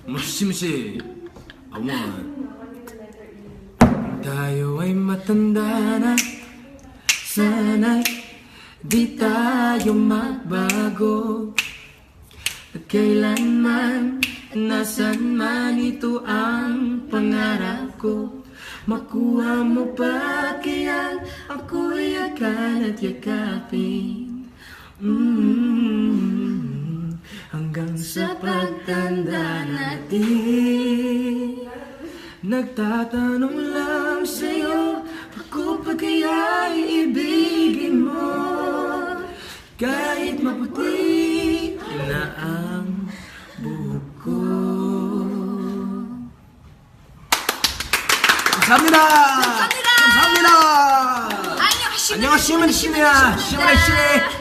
Mushi-mushi. I want. Tayo ay matanda na, sana'y di tayo magbago. At kailanman, nasan man ito ang pangarap ko. Makuha mo pa kaya ako'y yakan at yakapin. Hanggang sa pagtanda natin. Nagtatanong lang sa'yo, ako pa kaya'y ibigin mo? Kahit maputi na ang buhok ko. 감사합니다. 감사합니다. 안녕하십니까. 안녕하십니까. 시원해.